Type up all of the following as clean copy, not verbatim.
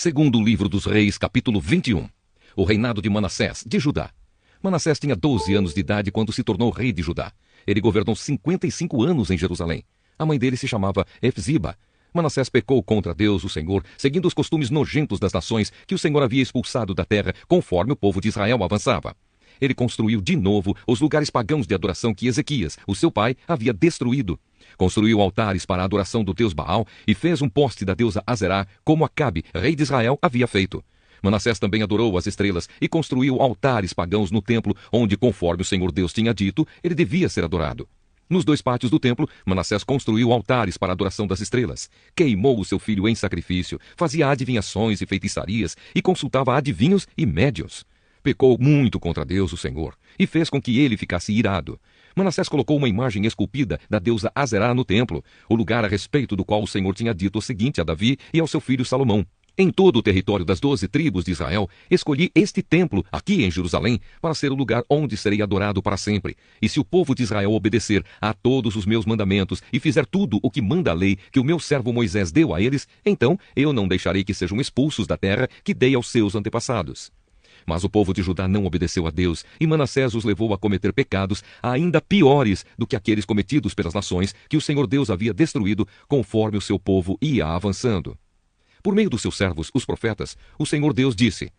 Segundo o livro dos Reis, capítulo 21. O reinado de Manassés, de Judá. Manassés tinha 12 anos de idade quando se tornou rei de Judá. Ele governou 55 anos em Jerusalém. A mãe dele se chamava Efziba. Manassés pecou contra Deus, o Senhor, seguindo os costumes nojentos das nações que o Senhor havia expulsado da terra, conforme o povo de Israel avançava. Ele construiu de novo os lugares pagãos de adoração que Ezequias, o seu pai, havia destruído. Construiu altares para a adoração do deus Baal e fez um poste da deusa Azerá, como Acabe, rei de Israel, havia feito. Manassés também adorou as estrelas e construiu altares pagãos no templo, onde, conforme o Senhor Deus tinha dito, ele devia ser adorado. Nos 2 pátios do templo, Manassés construiu altares para a adoração das estrelas. Queimou o seu filho em sacrifício, fazia adivinhações e feitiçarias e consultava adivinhos e médiuns. Pecou muito contra Deus, o Senhor, e fez com que ele ficasse irado. Manassés colocou uma imagem esculpida da deusa Azerá no templo, o lugar a respeito do qual o Senhor tinha dito o seguinte a Davi e ao seu filho Salomão: em todo o território das 12 tribos de Israel, escolhi este templo, aqui em Jerusalém, para ser o lugar onde serei adorado para sempre. E se o povo de Israel obedecer a todos os meus mandamentos e fizer tudo o que manda a lei que o meu servo Moisés deu a eles, então eu não deixarei que sejam expulsos da terra que dei aos seus antepassados. Mas o povo de Judá não obedeceu a Deus, e Manassés os levou a cometer pecados ainda piores do que aqueles cometidos pelas nações que o Senhor Deus havia destruído, conforme o seu povo ia avançando. Por meio dos seus servos, os profetas, o Senhor Deus disse: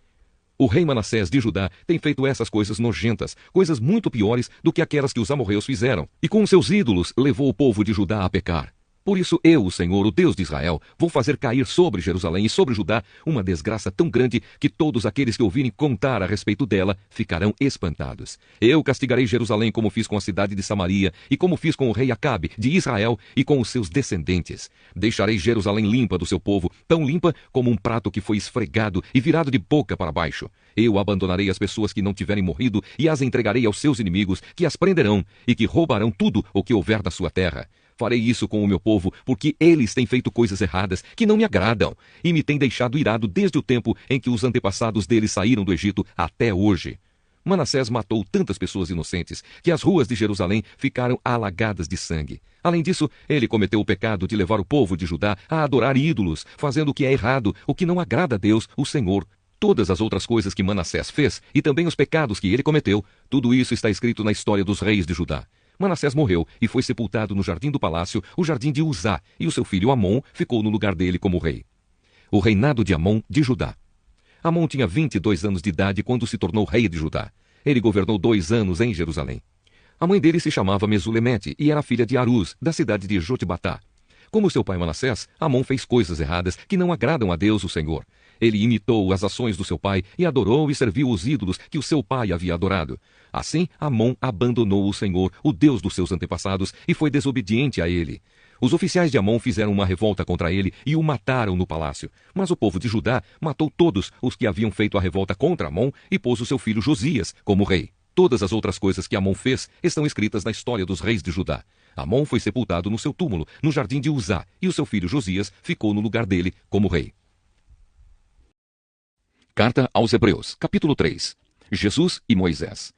o rei Manassés de Judá tem feito essas coisas nojentas, coisas muito piores do que aquelas que os amorreus fizeram, e com seus ídolos levou o povo de Judá a pecar. Por isso eu, o Senhor, o Deus de Israel, vou fazer cair sobre Jerusalém e sobre Judá uma desgraça tão grande que todos aqueles que ouvirem contar a respeito dela ficarão espantados. Eu castigarei Jerusalém como fiz com a cidade de Samaria e como fiz com o rei Acabe de Israel e com os seus descendentes. Deixarei Jerusalém limpa do seu povo, tão limpa como um prato que foi esfregado e virado de boca para baixo. Eu abandonarei as pessoas que não tiverem morrido e as entregarei aos seus inimigos, que as prenderão e que roubarão tudo o que houver da sua terra. Farei isso com o meu povo, porque eles têm feito coisas erradas que não me agradam, e me têm deixado irado desde o tempo em que os antepassados deles saíram do Egito até hoje. Manassés matou tantas pessoas inocentes que as ruas de Jerusalém ficaram alagadas de sangue. Além disso, ele cometeu o pecado de levar o povo de Judá a adorar ídolos, fazendo o que é errado, o que não agrada a Deus, o Senhor. Todas as outras coisas que Manassés fez, e também os pecados que ele cometeu, tudo isso está escrito na história dos reis de Judá. Manassés morreu e foi sepultado no jardim do palácio, o jardim de Uzá, e o seu filho Amon ficou no lugar dele como rei. O reinado de Amon de Judá. Amon tinha 22 anos de idade quando se tornou rei de Judá. Ele governou 2 anos em Jerusalém. A mãe dele se chamava Mesulemete e era filha de Aruz, da cidade de Jotbatá. Como seu pai Manassés, Amon fez coisas erradas que não agradam a Deus, o Senhor. Ele imitou as ações do seu pai e adorou e serviu os ídolos que o seu pai havia adorado. Assim, Amon abandonou o Senhor, o Deus dos seus antepassados, e foi desobediente a ele. Os oficiais de Amon fizeram uma revolta contra ele e o mataram no palácio. Mas o povo de Judá matou todos os que haviam feito a revolta contra Amon e pôs o seu filho Josias como rei. Todas as outras coisas que Amon fez estão escritas na história dos reis de Judá. Amon foi sepultado no seu túmulo, no jardim de Uzá, e o seu filho Josias ficou no lugar dele como rei. Carta aos Hebreus, capítulo 3. Jesus e Moisés.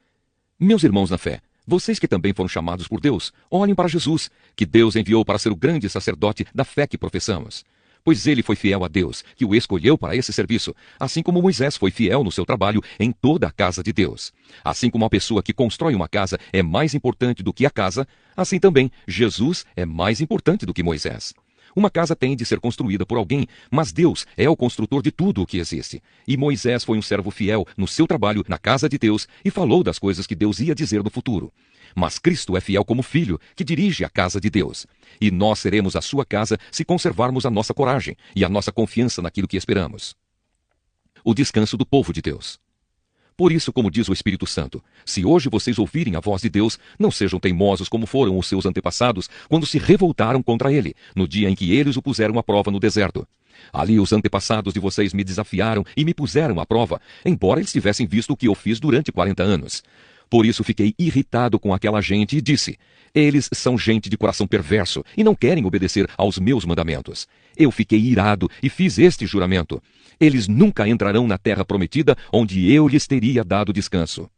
Meus irmãos na fé, vocês que também foram chamados por Deus, olhem para Jesus, que Deus enviou para ser o grande sacerdote da fé que professamos. Pois ele foi fiel a Deus, que o escolheu para esse serviço, assim como Moisés foi fiel no seu trabalho em toda a casa de Deus. Assim como a pessoa que constrói uma casa é mais importante do que a casa, assim também Jesus é mais importante do que Moisés. Uma casa tem de ser construída por alguém, mas Deus é o construtor de tudo o que existe. E Moisés foi um servo fiel no seu trabalho na casa de Deus e falou das coisas que Deus ia dizer no futuro. Mas Cristo é fiel como filho, que dirige a casa de Deus. E nós seremos a sua casa se conservarmos a nossa coragem e a nossa confiança naquilo que esperamos. O descanso do povo de Deus. Por isso, como diz o Espírito Santo, se hoje vocês ouvirem a voz de Deus, não sejam teimosos como foram os seus antepassados quando se revoltaram contra ele, no dia em que eles o puseram à prova no deserto. Ali os antepassados de vocês me desafiaram e me puseram à prova, embora eles tivessem visto o que eu fiz durante 40 anos. Por isso fiquei irritado com aquela gente e disse: eles são gente de coração perverso e não querem obedecer aos meus mandamentos. Eu fiquei irado e fiz este juramento: eles nunca entrarão na terra prometida onde eu lhes teria dado descanso.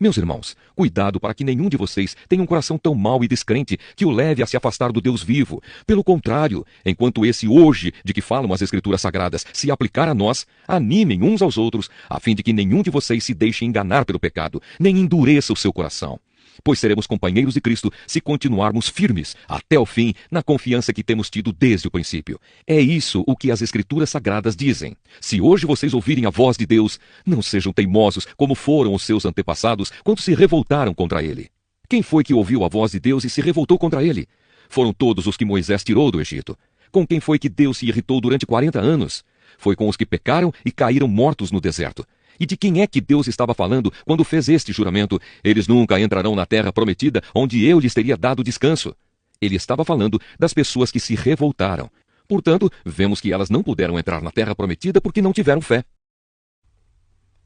Meus irmãos, cuidado para que nenhum de vocês tenha um coração tão mau e descrente que o leve a se afastar do Deus vivo. Pelo contrário, enquanto esse hoje de que falam as Escrituras Sagradas se aplicar a nós, animem uns aos outros, a fim de que nenhum de vocês se deixe enganar pelo pecado, nem endureça o seu coração. Pois seremos companheiros de Cristo se continuarmos firmes até o fim na confiança que temos tido desde o princípio. É isso o que as Escrituras Sagradas dizem. Se hoje vocês ouvirem a voz de Deus, não sejam teimosos como foram os seus antepassados quando se revoltaram contra ele. Quem foi que ouviu a voz de Deus e se revoltou contra ele? Foram todos os que Moisés tirou do Egito. Com quem foi que Deus se irritou durante 40 anos? Foi com os que pecaram e caíram mortos no deserto. E de quem é que Deus estava falando quando fez este juramento? Eles nunca entrarão na terra prometida, onde eu lhes teria dado descanso. Ele estava falando das pessoas que se revoltaram. Portanto, vemos que elas não puderam entrar na terra prometida porque não tiveram fé.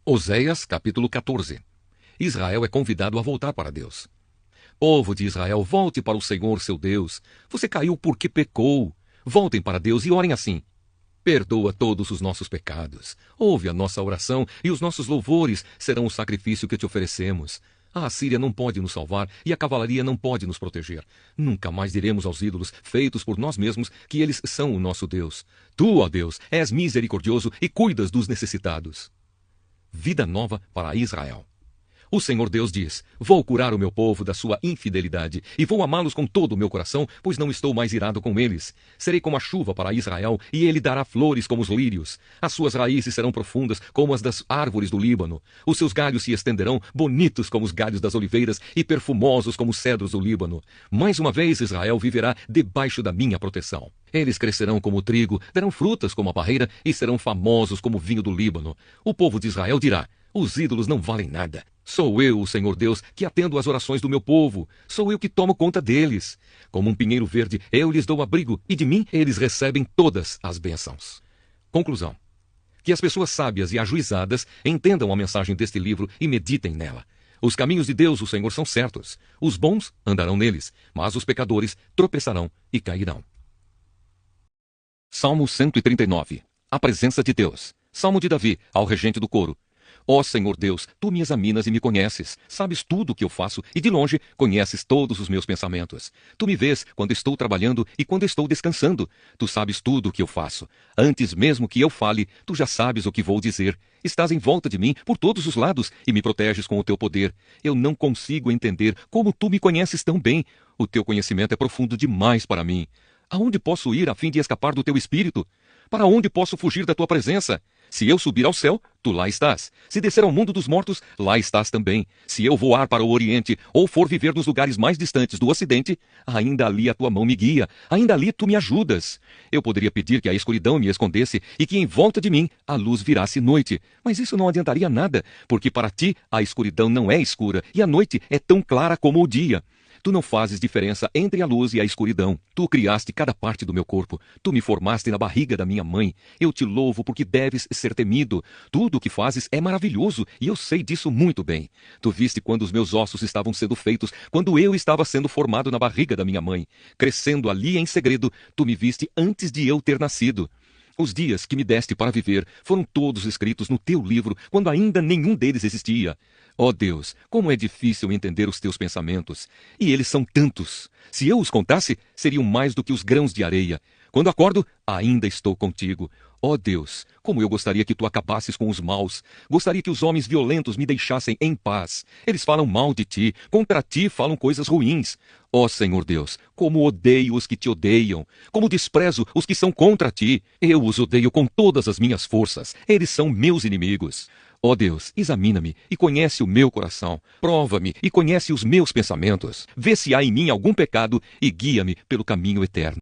Oséias, capítulo 14. Israel é convidado a voltar para Deus. Povo de Israel, volte para o Senhor, seu Deus. Você caiu porque pecou. Voltem para Deus e orem assim. Perdoa todos os nossos pecados. Ouve a nossa oração e os nossos louvores serão o sacrifício que te oferecemos. A Assíria não pode nos salvar e a cavalaria não pode nos proteger. Nunca mais diremos aos ídolos, feitos por nós mesmos, que eles são o nosso Deus. Tu, ó Deus, és misericordioso e cuidas dos necessitados. Vida nova para Israel. O Senhor Deus diz: vou curar o meu povo da sua infidelidade e vou amá-los com todo o meu coração, pois não estou mais irado com eles. Serei como a chuva para Israel e ele dará flores como os lírios. As suas raízes serão profundas como as das árvores do Líbano. Os seus galhos se estenderão, bonitos como os galhos das oliveiras e perfumosos como os cedros do Líbano. Mais uma vez Israel viverá debaixo da minha proteção. Eles crescerão como o trigo, darão frutas como a parreira e serão famosos como o vinho do Líbano. O povo de Israel dirá: os ídolos não valem nada. Sou eu, o Senhor Deus, que atendo às orações do meu povo. Sou eu que tomo conta deles. Como um pinheiro verde, eu lhes dou abrigo, e de mim eles recebem todas as bênçãos. Conclusão. Que as pessoas sábias e ajuizadas entendam a mensagem deste livro e meditem nela. Os caminhos de Deus, o Senhor, são certos. Os bons andarão neles, mas os pecadores tropeçarão e cairão. Salmo 139. A presença de Deus. Salmo de Davi, ao regente do coro. Ó Senhor Deus, tu me examinas e me conheces. Sabes tudo o que eu faço e de longe conheces todos os meus pensamentos. Tu me vês quando estou trabalhando e quando estou descansando. Tu sabes tudo o que eu faço. Antes mesmo que eu fale, tu já sabes o que vou dizer. Estás em volta de mim por todos os lados e me proteges com o teu poder. Eu não consigo entender como tu me conheces tão bem. O teu conhecimento é profundo demais para mim. Aonde posso ir a fim de escapar do teu espírito? Para onde posso fugir da tua presença? Se eu subir ao céu, tu lá estás. Se descer ao mundo dos mortos, lá estás também. Se eu voar para o Oriente, ou for viver nos lugares mais distantes do Ocidente, ainda ali a tua mão me guia, ainda ali tu me ajudas. Eu poderia pedir que a escuridão me escondesse e que em volta de mim a luz virasse noite. Mas isso não adiantaria nada, porque para ti a escuridão não é escura e a noite é tão clara como o dia. Tu não fazes diferença entre a luz e a escuridão. Tu criaste cada parte do meu corpo. Tu me formaste na barriga da minha mãe. Eu te louvo porque deves ser temido. Tudo o que fazes é maravilhoso e eu sei disso muito bem. Tu viste quando os meus ossos estavam sendo feitos, quando eu estava sendo formado na barriga da minha mãe. Crescendo ali em segredo, tu me viste antes de eu ter nascido. Os dias que me deste para viver foram todos escritos no teu livro, quando ainda nenhum deles existia. Ó Deus, como é difícil entender os teus pensamentos. E eles são tantos. Se eu os contasse, seriam mais do que os grãos de areia. Quando acordo, ainda estou contigo. Ó Deus, como eu gostaria que tu acabasses com os maus. Gostaria que os homens violentos me deixassem em paz. Eles falam mal de ti, contra ti falam coisas ruins. Ó Senhor Deus, como odeio os que te odeiam. Como desprezo os que são contra ti. Eu os odeio com todas as minhas forças. Eles são meus inimigos. Ó Deus, examina-me e conhece o meu coração. Prova-me e conhece os meus pensamentos. Vê se há em mim algum pecado e guia-me pelo caminho eterno.